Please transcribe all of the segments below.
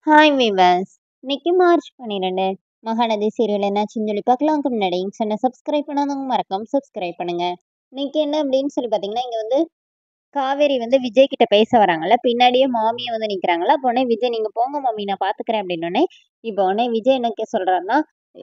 Hi viewers. இன்னைக்கு March 12 Mahanadhi serial என்னாச்சுன்னு சொல்லி பார்க்கலாம்க்கு முன்னாடி சேனலை சப்ஸ்கிரைப் பண்ணாதவங்க மறக்காம சப்ஸ்கிரைப் பண்ணுங்க. இன்னைக்கு என்ன அப்படின்னு சொல்லி பார்த்தீங்கன்னா, இங்க வந்து காவேரி வந்து விஜய் கிட்ட பேச வராங்கல்ல, பின்னாடியே மாமியும் வந்து நிக்கிறாங்கல்ல. அப்போ உடனே விஜய் நீங்க போங்க மாமி நான் பாத்துக்கிறேன் அப்படின்னோடனே, இப்போ உடனே விஜய் என்ன சொல்றாருன்னா,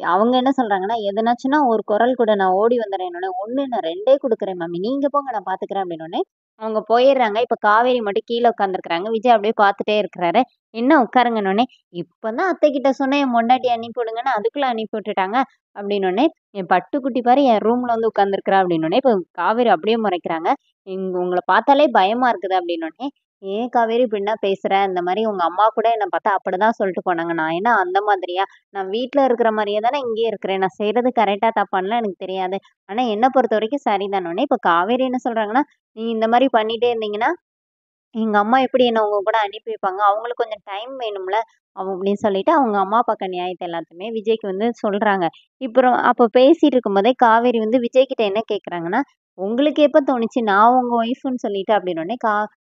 அவங்க என்ன சொல்றாங்கன்னா, எதனாச்சுன்னா ஒரு குரல் கூட நான் ஓடி வந்துடுறேன். என்னோட ஒண்ணு நான் ரெண்டே கொடுக்குறேன் மாமி, நீங்க போங்க நான் பாத்துக்கிறேன் அப்படின்னோடனே அவங்க போயிடுறாங்க. இப்ப காவேரி மட்டும் கீழே உட்காந்துருக்காங்க. விஜய் அப்படியே பார்த்துட்டே இருக்கிறாரு. என்ன உட்காருங்கன்னொடனே, இப்பதான் அத்தை கிட்ட சொன்னேன் என் பொண்டாட்டி அனுப்பி விடுங்கன்னு, அதுக்குள்ள அனுப்பி விட்டுட்டாங்க அப்படின்னோடனே, என் பட்டுக்குட்டி பாரு என் ரூம்ல வந்து உட்காந்துருக்கிறா அப்படின்னோடனே, இப்போ காவேரி அப்படியே முறைக்கிறாங்க. உங்கள பார்த்தாலே பயமா இருக்குது அப்படின்னோடனே, "ஏன் காவேரி இப்படின்னா பேசுற? இந்த மாரி உங்க அம்மா கூட என்ன பார்த்தா அப்படிதான் சொல்லிட்டு போனாங்க. நான் என்ன அந்த மாதிரியா? நான் வீட்ல இருக்கிற மாரியே தானே இங்கேயும் இருக்கிறேன். நான் செய்றது கரெக்ட்டா தப்பான்னுலாம் எனக்கு தெரியாது. ஆனா என்ன பொறுத்தவரைக்கும் சரிதான்னோனே." இப்ப காவேரி என்ன சொல்றாங்கன்னா, "நீ இந்த மாரி பண்ணிட்டே இருந்தீங்கன்னா, எங்க அம்மா எப்படி என்ன உங்க கூட அனுப்பி வைப்பாங்க? அவங்களுக்கு கொஞ்சம் டைம் வேணும்ல." அப்படின்னு சொல்லிட்டு அவங்க அம்மா பக்கம் நியாயத்த எல்லாத்தையுமே விஜய்க்கு வந்து சொல்றாங்க. இப்பறம் அப்ப பேசிட்டு இருக்கும்போதே காவேரி வந்து விஜய் கிட்ட என்ன கேட்குறாங்கன்னா, "உங்களுக்கு எப்ப தோணுச்சு நான் உங்க ஒய்ஃப்ன்னு சொல்லிட்டு?" அப்படின்னோனே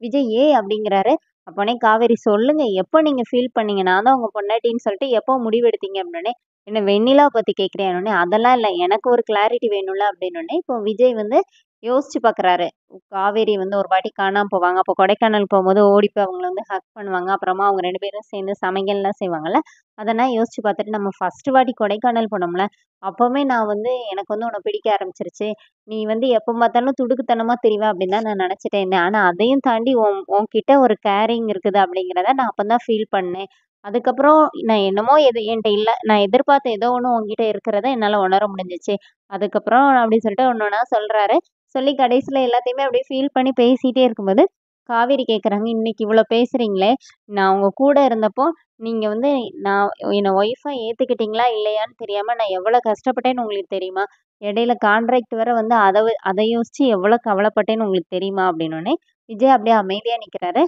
விஜய் ஏன் அப்படிங்கிறாரு. அப்போனே காவேரி சொல்லுங்க எப்போ நீங்க ஃபீல் பண்ணீங்க? நான் தான் உங்க பொண்டாட்டின்னு சொல்லிட்டு எப்போ முடிவெடுத்தீங்க? அப்படின்னோனே, என்ன வெண்ணிலாவ பத்தி கேட்குறியான்னோனே, அதெல்லாம் இல்ல. எனக்கு ஒரு கிளாரிட்டி வேணும்ல அப்படின்னோனே, இப்போ விஜய் வந்து யோசிச்சு பார்க்குறாரு. காவேரி வந்து ஒரு வாட்டி காணாம போவாங்க. அப்போ கொடைக்கானல் போம்போது ஓடி போய் அவங்கள வந்து ஹக் பண்ணுவாங்க. அப்புறமா அவங்க 2 பேரும் சேர்ந்து சமையல்லாம் செய்வாங்கல்ல. அதெல்லாம் யோசிச்சு பார்த்துட்டு நம்ம ஃபர்ஸ்ட் வாட்டி கொடைக்கானல் போனோம்ல, அப்பவுமே நான் வந்து எனக்கு வந்து உன்ன பிடிக்க ஆரம்பிச்சுருச்சு. நீ வந்து எப்ப பார்த்தாலும் துடுக்குத்தனமா திரிவ அப்படின்னு தான் நான் நினைச்சுட்டே இருந்தேன். ஆனா அதையும் தாண்டி உன்கிட்ட ஒரு கேரிங் இருக்குது அப்படிங்கிறத நான் அப்பதான் ஃபீல் பண்ணேன். அதுக்கப்புறம் நான் என்னமோ என்ட்ட இல்ல. நான் எதிர்பார்த்த ஏதோ ஒண்ணு உன்கிட்ட இருக்கிறத என்னால உணர முடிஞ்சுச்சு. அதுக்கப்புறம் அப்படின்னு சொல்லிட்டு ஒண்ணு ஒண்ணா சொல்றாரு. சொல்லி கடைசியில எல்லாத்தையுமே அப்படியே ஃபீல் பண்ணி பேசிட்டே இருக்கும்போது, காவேரி கேட்குறாங்க, "இன்னைக்கு இவ்வளோ பேசுறீங்களே, நான் உங்க கூட இருந்தப்போ, நீங்க வந்து நான் என்ன ஒய்ஃபா ஏத்துக்கிட்டீங்களா? இல்லையான்னு தெரியாம நான் எவ்வளோ கஷ்டப்பட்டேன்னு உங்களுக்கு தெரியுமா? இடையில கான்ட்ராக்ட் வேற வந்து அத யோசிச்சு எவ்வளோ கவலைப்பட்டேன்னு உங்களுக்கு தெரியுமா?" அப்படின்னோனே, விஜய் அப்படியே அமைதியா நிக்கிறாரு.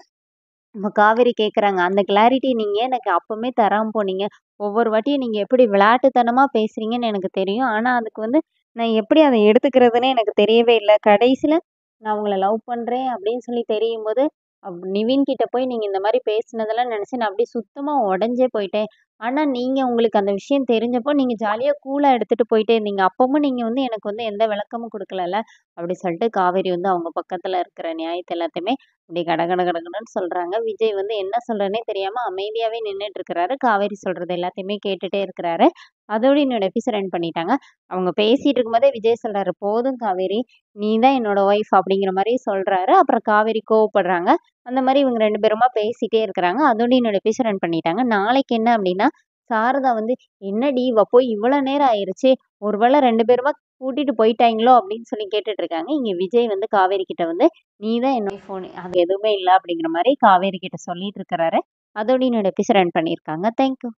நம்ம காவேரி கேட்குறாங்க, "அந்த கிளாரிட்டி நீங்க ஏன் எனக்கு அப்பவுமே தராம போனீங்க? ஒவ்வொரு வாட்டியும் நீங்க எப்படி விளையாட்டுத்தனமா பேசுறீங்கன்னு எனக்கு தெரியும். ஆனா, அதுக்கு வந்து நான் எப்படி அத எடுத்துக்கிறதுன்னே எனக்கு தெரியவே இல்ல. கடைசில நான் உங்கள லவ் பண்றேன் அப்படின்னு சொல்லி தெரியும்போது, நிவின் கிட்ட போய் நீங்க இந்த மாரி பேசினதெல்லாம் நினைச்சு நான் அப்படியே சுத்தமா உடைஞ்சே போயிட்டேன். ஆனா, நீங்க உங்களுக்கு அந்த விஷயம் தெரிஞ்சப்போ, நீங்க ஜாலியா கூலா எடுத்துட்டு போயிட்டே இருந்தீங்க. அப்பவும் நீங்க வந்து எனக்கு வந்து எந்த விளக்கமும் குடுக்கலல்ல." அப்படி சொல்லிட்டு காவேரி வந்து அவங்க பக்கத்துல இருக்கிற நியாயத்த எல்லாத்தையுமே அப்படியே கடகடன்னு சொல்றாங்க. விஜய் வந்து என்ன சொல்றதுன்னே தெரியாம அமைதியாவே நின்னுட்டு இருக்கிறாரு. காவேரி சொல்றது எல்லாத்தையுமே கேட்டுட்டே இருக்கிறாரு. அதோட என்னோட எபிசோட் எண்ட் பண்ணிட்டாங்க. அவங்க பேசிட்டு இருக்கும்போதே விஜய் சொல்றாரு, "போதும் காவேரி, நீ தான் என்னோட ஒய்ஃப்" அப்படிங்கிற மாரி சொல்றாரு. அப்புறம் காவேரி கோவப்படுறாங்க. அந்த மாரி இவங்க 2 பேருமா பேசிட்டே இருக்கிறாங்க. அதோட என்னோட எபிசோட் எண்ட் பண்ணிட்டாங்க. நாளைக்கு என்ன அப்படின்னா, சாரதா வந்து, "என்னடி இவ போய் இவ்வளோ நேரம் ஆயிருச்சு. ஒரு வேள 2 பேருமா கூட்டிட்டு போயிட்டாய்ங்களோ?" அப்படின்னு சொல்லி கேட்டுட்டு இருக்காங்க. இங்க விஜய் வந்து காவேரி கிட்ட வந்து, "நீ தான் என்னோட ஃபோனு. அது எதுவுமே இல்ல." அப்படிங்கிற மாரி காவேரி கிட்ட சொல்லிட்டு இருக்கிறாரு. அதோட என்னோட எபிசோட் எண்ட் பண்ணியிருக்காங்க. Thank you.